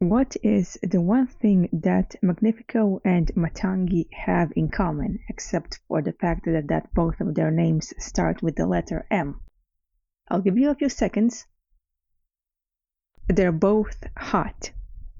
What is the one thing that Magnifico and Matangi have in common, except for the fact that both of their names start with the letter M? I'll give you a few seconds. They're both hot.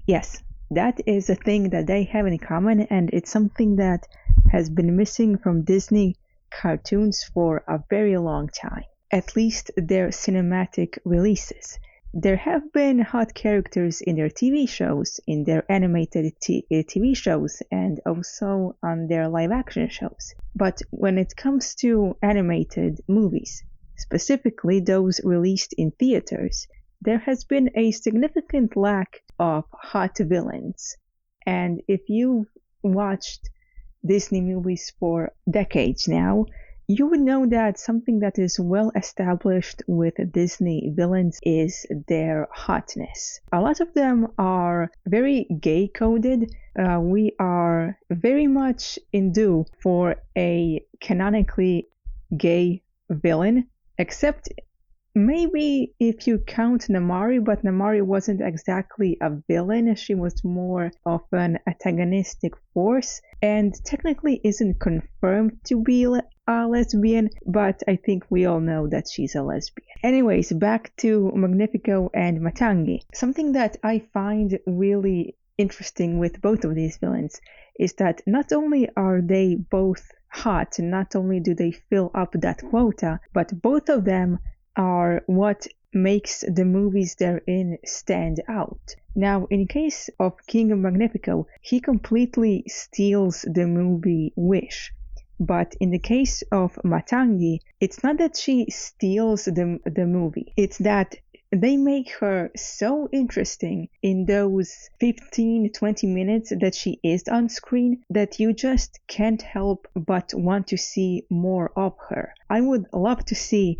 Yes, that is a thing that they have in common, and it's something that has been missing from Disney cartoons for a very long time, at least their cinematic releases. There have been hot characters in their TV shows, in their animated TV shows, and also on their live-action shows. But when it comes to animated movies, specifically those released in theaters, there has been a significant lack of hot villains. And if you've watched Disney movies for decades now, you would know that something that is well established with Disney villains is their hotness. A lot of them are very gay coded. We are very much in due for a canonically gay villain, except maybe if you count Namari, but Namari wasn't exactly a villain. She was more of an antagonistic force and technically isn't confirmed to be a lesbian, but I think we all know that she's a lesbian. Anyways, back to Magnifico and Matangi. Something that I find really interesting with both of these villains is that not only are they both hot, not only do they fill up that quota, but both of them are what makes the movies they're in stand out. Now, in case of King Magnifico, he completely steals the movie Wish. But in the case of Matangi, it's not that she steals the movie. It's that they make her so interesting in those 15-20 minutes that she is on screen that you just can't help but want to see more of her. I would love to see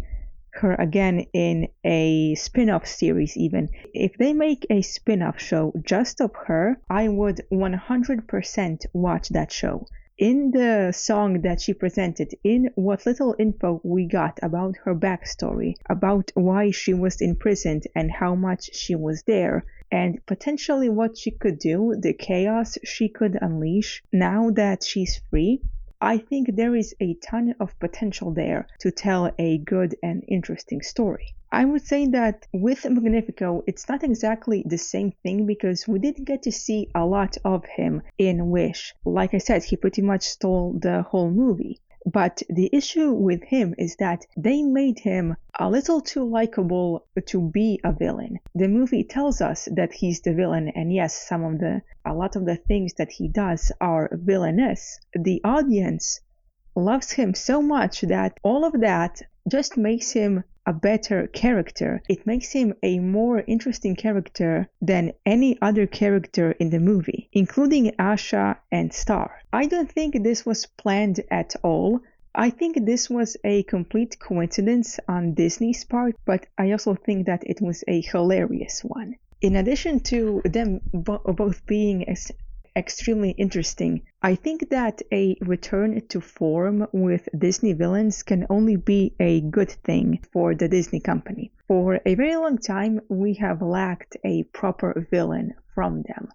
her again in a spin-off series even. If they make a spin-off show just of her, I would 100% watch that show. In the song that she presented, in what little info we got about her backstory, about why she was imprisoned and how much she was there, and potentially what she could do, the chaos she could unleash now that she's free, I think there is a ton of potential there to tell a good and interesting story. I would say that with Magnifico, it's not exactly the same thing because we didn't get to see a lot of him in Wish. Like I said, he pretty much stole the whole movie. But the issue with him is that they made him a little too likable to be a villain. The movie tells us that he's the villain, and yes, a lot of the things that he does are villainous. The audience loves him so much that all of that just makes him a better character. It makes him a more interesting character than any other character in the movie, including Asha and Star. I don't think this was planned at all. I think this was a complete coincidence on Disney's part, but I also think that it was a hilarious one. In addition to them both being extremely interesting, I think that a return to form with Disney villains can only be a good thing for the Disney company. For a very long time, we have lacked a proper villain from them,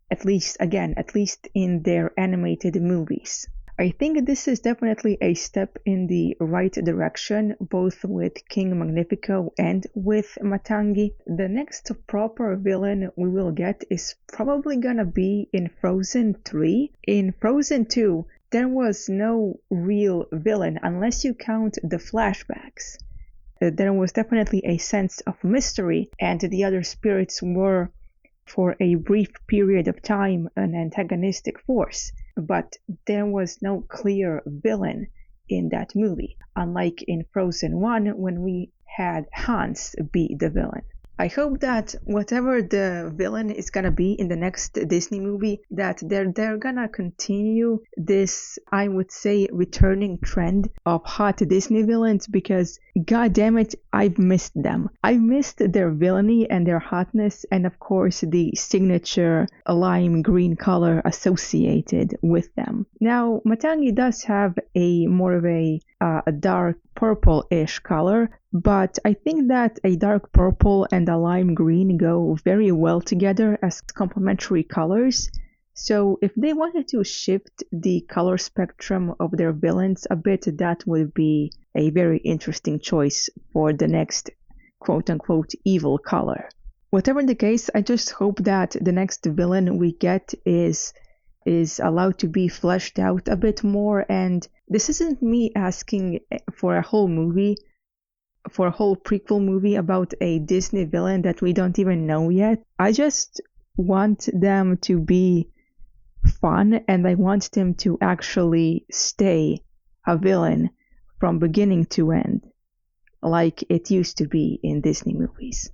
at least in their animated movies. I think this is definitely a step in the right direction, both with King Magnifico and with Matangi. The next proper villain we will get is probably gonna be in Frozen 3. In Frozen 2, there was no real villain unless you count the flashbacks. There was definitely a sense of mystery, and the other spirits were, for a brief period of time, an antagonistic force. But there was no clear villain in that movie, unlike in Frozen 1 when we had Hans be the villain. I hope that whatever the villain is gonna be in the next Disney movie, that they're gonna continue this, I would say, returning trend of hot Disney villains, because god damn it, I've missed them. I missed their villainy and their hotness, and of course the signature lime green color associated with them. Now, Matangi does have a more of a dark purple-ish color, but I think that a dark purple and a lime green go very well together as complementary colors. So if they wanted to shift the color spectrum of their villains a bit, that would be a very interesting choice for the next quote-unquote evil color. Whatever the case, I just hope that the next villain we get is allowed to be fleshed out a bit more. And this isn't me asking for a whole movie, for a whole prequel movie about a Disney villain that we don't even know yet. I just want them to be fun, and I want them to actually stay a villain from beginning to end, like it used to be in Disney movies.